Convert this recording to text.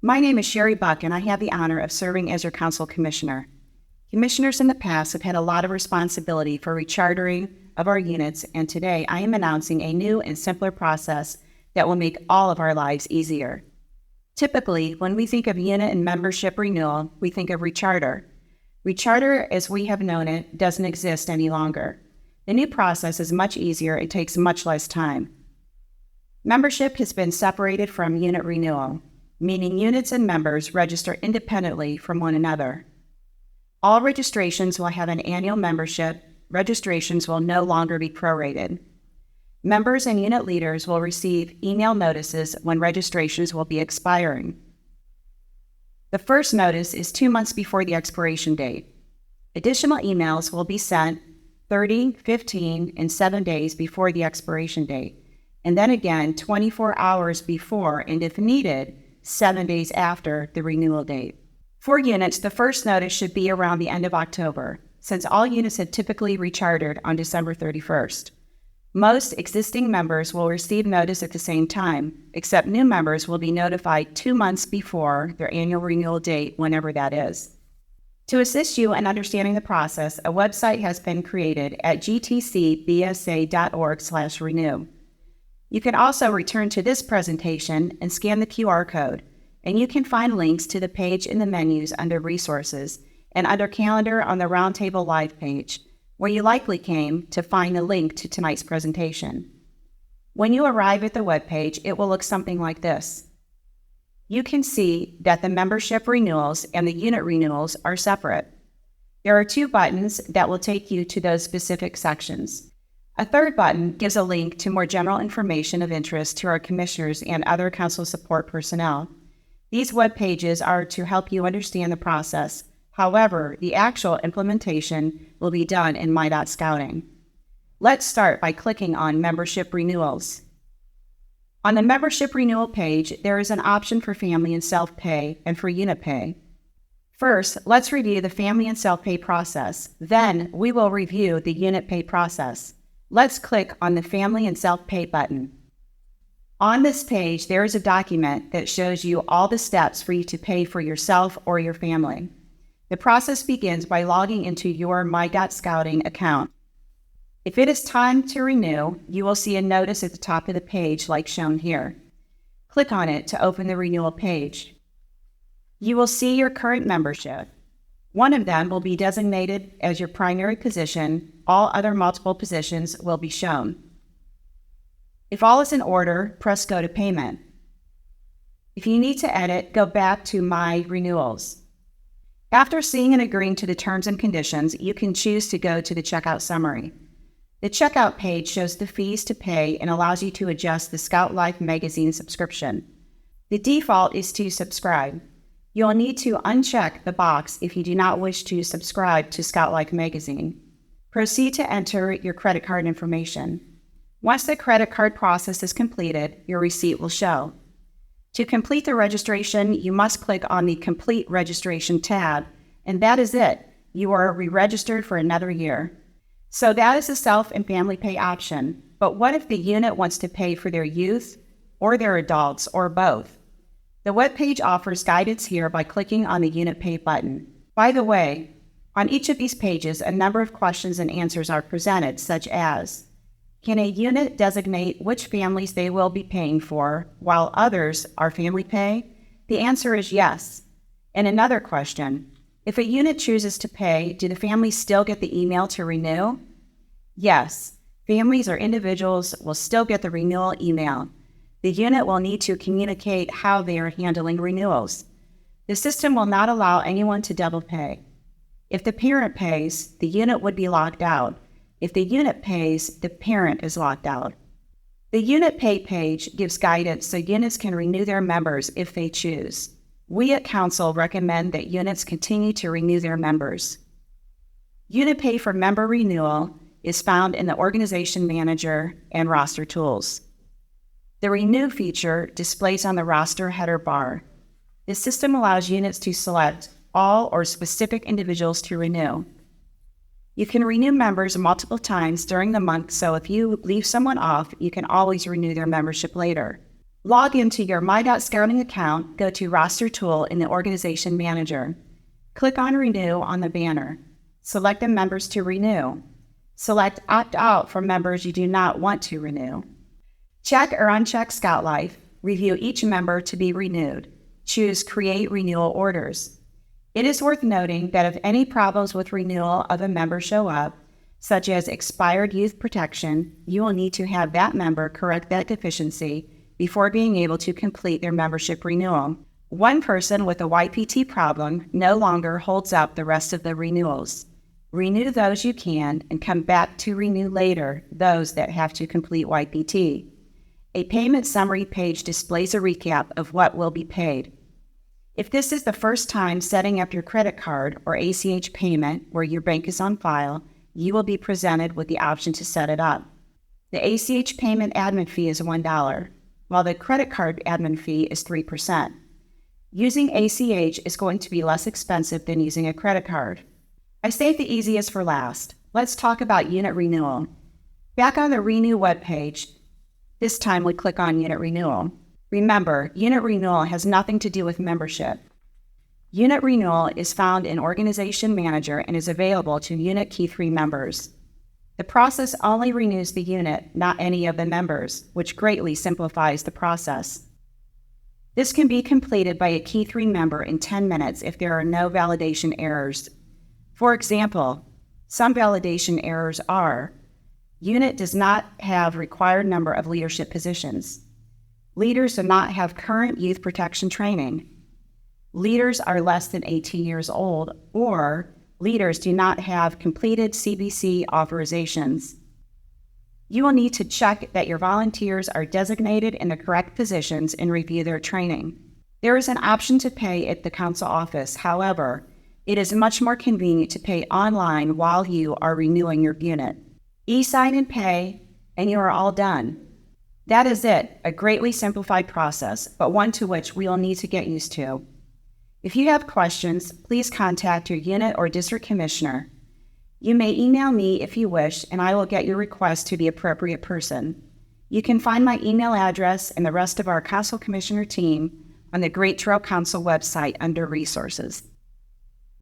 My name is Sherri Buck, and I have the honor of serving as your council commissioner. Commissioners in the past have had a lot of responsibility for rechartering of our units, and today I am announcing a new and simpler process that will make all of our lives easier. Typically, when we think of unit and membership renewal, we think of Recharter. Recharter, as we have known it, doesn't exist any longer. The new process is much easier and takes much less time. Membership has been separated from unit renewal, meaning units and members register independently from one another. All registrations will have an annual membership. Registrations will no longer be prorated. Members and unit leaders will receive email notices when registrations will be expiring. The first notice is 2 months before the expiration date. Additional emails will be sent 30, 15, and 7 days before the expiration date, and then again 24 hours before, and if needed, 7 days after the renewal date. For units, the first notice should be around the end of October, since all units have typically rechartered on December 31st. Most existing members will receive notice at the same time, except new members will be notified 2 months before their annual renewal date, whenever that is. To assist you in understanding the process, a website has been created at gtcbsa.org/renew. You can also return to this presentation and scan the QR code, and you can find links to the page in the menus under Resources and under Calendar on the Roundtable Live page, where you likely came to find the link to tonight's presentation. When you arrive at the webpage, it will look something like this. You can see that the membership renewals and the unit renewals are separate. There are 2 buttons that will take you to those specific sections. A third button gives a link to more general information of interest to our commissioners and other council support personnel. These web pages are to help you understand the process. However, the actual implementation will be done in My.Scouting. Let's start by clicking on Membership Renewals. On the Membership Renewal page, there is an option for Family and Self-Pay and for Unit Pay. First, let's review the Family and Self-Pay process. Then, we will review the Unit Pay process. Let's click on the Family and Self-Pay button. On this page, there is a document that shows you all the steps for you to pay for yourself or your family. The process begins by logging into your My.Scouting account. If it is time to renew, you will see a notice at the top of the page like shown here. Click on it to open the renewal page. You will see your current membership. One of them will be designated as your primary position. All other multiple positions will be shown. If all is in order, press Go to Payment. If you need to edit, go back to My Renewals. After seeing and agreeing to the terms and conditions, you can choose to go to the checkout summary. The checkout page shows the fees to pay and allows you to adjust the Scout Life magazine subscription. The default is to subscribe. You'll need to uncheck the box if you do not wish to subscribe to Scout Life magazine. Proceed to enter your credit card information. Once the credit card process is completed, your receipt will show. To complete the registration, you must click on the Complete Registration tab, and that is it. You are re-registered for another year. So that is the self and family pay option. But what if the unit wants to pay for their youth or their adults or both? The webpage offers guidance here by clicking on the Unit Pay button. By the way, on each of these pages, a number of questions and answers are presented, such as, can a unit designate which families they will be paying for, while others are family pay? The answer is yes. And another question, if a unit chooses to pay, do the families still get the email to renew? Yes, families or individuals will still get the renewal email. The unit will need to communicate how they are handling renewals. The system will not allow anyone to double pay. If the parent pays, the unit would be locked out. If the unit pays, the parent is locked out. The Unit Pay page gives guidance so units can renew their members if they choose. We at Council recommend that units continue to renew their members. Unit Pay for member renewal is found in the Organization Manager and Roster Tools. The Renew feature displays on the roster header bar. The system allows units to select all or specific individuals to renew. You can renew members multiple times during the month, so if you leave someone off, you can always renew their membership later. Log into your My.Scouting account, go to Roster Tool in the Organization Manager. Click on Renew on the banner. Select the members to renew. Select Opt Out for members you do not want to renew. Check or uncheck Scout Life. Review each member to be renewed. Choose Create Renewal Orders. It is worth noting that if any problems with renewal of a member show up, such as expired youth protection, you will need to have that member correct that deficiency before being able to complete their membership renewal. One person with a YPT problem no longer holds up the rest of the renewals. Renew those you can and come back to renew later those that have to complete YPT. A payment summary page displays a recap of what will be paid. If this is the first time setting up your credit card or ACH payment where your bank is on file, you will be presented with the option to set it up. The ACH payment admin fee is $1, while the credit card admin fee is 3%. Using ACH is going to be less expensive than using a credit card. I saved the easiest for last. Let's talk about unit renewal. Back on the Renew webpage, this time we click on Unit Renewal. Remember, unit renewal has nothing to do with membership. Unit renewal is found in Organization Manager and is available to Unit Key 3 members. The process only renews the unit, not any of the members, which greatly simplifies the process. This can be completed by a Key 3 member in 10 minutes if there are no validation errors. For example, some validation errors are: unit does not have required number of leadership positions. Leaders do not have current youth protection training. Leaders are less than 18 years old, or leaders do not have completed CBC authorizations. You will need to check that your volunteers are designated in the correct positions and review their training. There is an option to pay at the council office. However, it is much more convenient to pay online while you are renewing your unit. E-sign and pay, and you are all done. That is it, a greatly simplified process, but one to which we will need to get used to. If you have questions, please contact your unit or district commissioner. You may email me if you wish, and I will get your request to the appropriate person. You can find my email address and the rest of our council commissioner team on the Great Trail Council website under Resources.